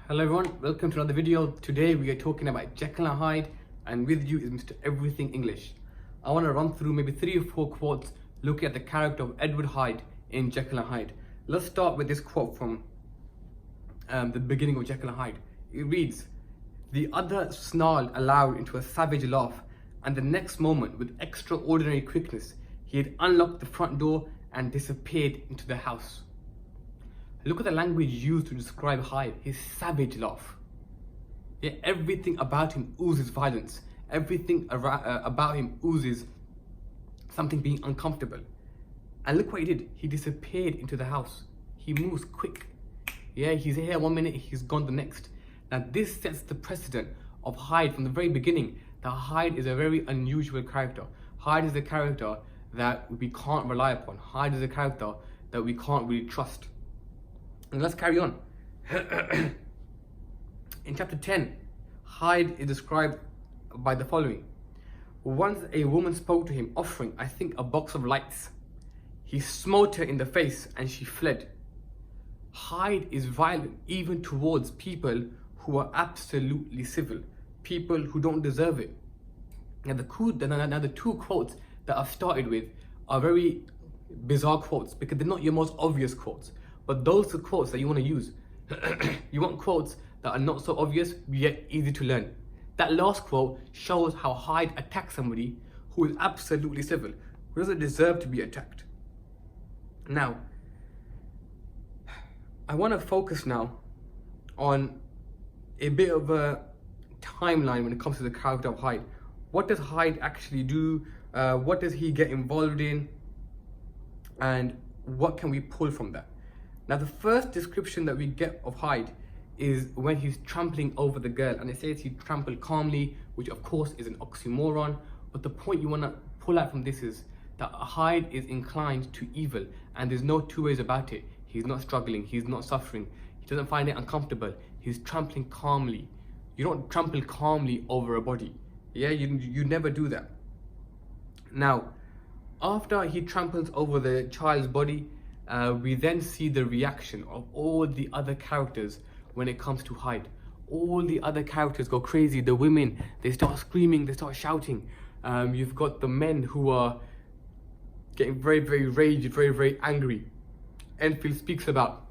Hello everyone, welcome to another video. Today we are talking about Jekyll and Hyde, and with you is Mr. Everything English. I want to run through maybe 3 or 4 quotes looking at the character of Edward Hyde in Jekyll and Hyde. Let's start with this quote from the beginning of Jekyll and Hyde. It reads, "The other snarled aloud into a savage laugh, and the next moment, with extraordinary quickness, he had unlocked the front door and disappeared into the house." Look at the language used to describe Hyde, his savage laugh. Yeah, everything about him oozes violence. Everything about him oozes something being uncomfortable. And look what he did. He disappeared into the house. He moves quick. Yeah, he's here 1 minute, he's gone the next. Now this sets the precedent of Hyde from the very beginning, that Hyde is a very unusual character. Hyde is a character that we can't rely upon. Hyde is a character that we can't really trust. And let's carry on. In chapter 10, Hyde is described by the following. "Once a woman spoke to him, offering, I think, a box of lights. He smote her in the face and she fled." Hyde is violent even towards people who are absolutely civil, people who don't deserve it. Now the 2 quotes that I've started with are very bizarre quotes because they're not your most obvious quotes. But those are quotes that you want to use. You want quotes that are not so obvious, yet easy to learn. That last quote shows how Hyde attacks somebody who is absolutely civil, who doesn't deserve to be attacked. Now, I want to focus now on a bit of a timeline when it comes to the character of Hyde. What does Hyde actually do? What does he get involved in? And what can we pull from that? Now the first description that we get of Hyde is when he's trampling over the girl, and it says he trampled calmly, which of course is an oxymoron, but the point you want to pull out from this is that Hyde is inclined to evil, and there's no 2 ways about it. He's not struggling, he's not suffering, he doesn't find it uncomfortable, he's trampling calmly. You don't trample calmly over a body. Yeah, you never do that. Now, after he tramples over the child's body, we then see the reaction of all the other characters when it comes to Hyde. All the other characters go crazy. The women, they start screaming, they start shouting. You've got the men who are getting very, very raged, very, very angry. Enfield speaks about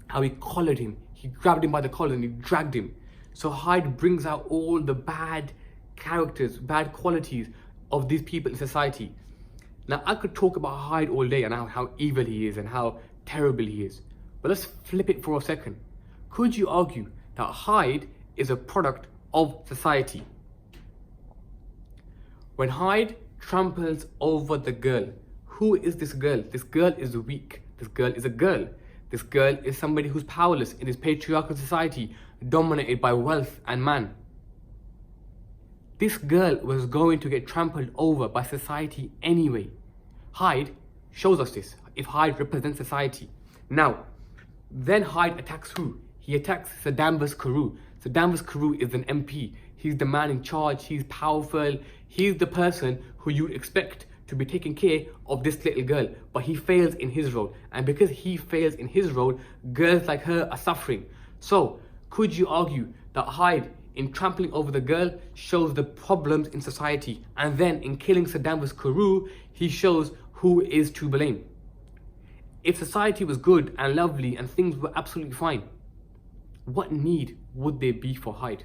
how he collared him. He grabbed him by the collar and he dragged him. So Hyde brings out all the bad characters, bad qualities of these people in society. Now, I could talk about Hyde all day and how evil he is and how terrible he is. But let's flip it for a second. Could you argue that Hyde is a product of society? When Hyde tramples over the girl, who is this girl? This girl is weak. This girl is a girl. This girl is somebody who's powerless in this patriarchal society, dominated by wealth and man. This girl was going to get trampled over by society anyway. Hyde shows us this, if Hyde represents society. Now, then Hyde attacks who? He attacks Sir Danvers Carew. Sir Danvers Carew is an MP. He's the man in charge, he's powerful, he's the person who you'd expect to be taking care of this little girl. But he fails in his role. And because he fails in his role, girls like her are suffering. So, could you argue that Hyde, in trampling over the girl, shows the problems in society, and then in killing Sir Danvers Carew, he shows who is to blame? If society was good and lovely and things were absolutely fine, what need would there be for Hyde?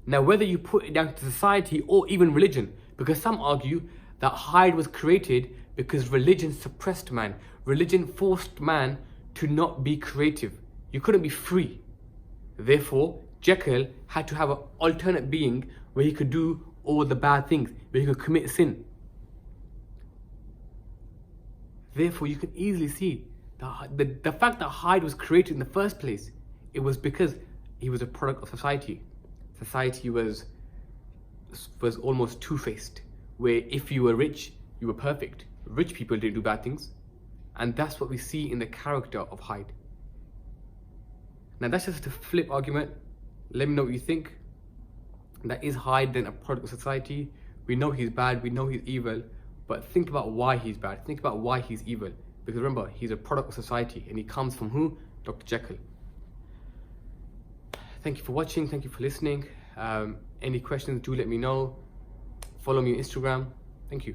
Now, whether you put it down to society or even religion, because some argue that Hyde was created because religion suppressed man. Religion forced man to not be creative. You couldn't be free. Therefore, Jekyll had to have an alternate being where he could do all the bad things, where he could commit sin. Therefore, you can easily see the fact that Hyde was created in the first place, it was because he was a product of society. Society was almost two-faced, where if you were rich, you were perfect. Rich people didn't do bad things. And that's what we see in the character of Hyde. Now that's just a flip argument. Let me know what you think. That is Hyde then a product of society? We know he's bad, we know he's evil, but think about why he's bad. Think about why he's evil. Because remember, he's a product of society and he comes from who? Dr. Jekyll. Thank you for watching. Thank you for listening. Any questions, do let me know. Follow me on Instagram. Thank you.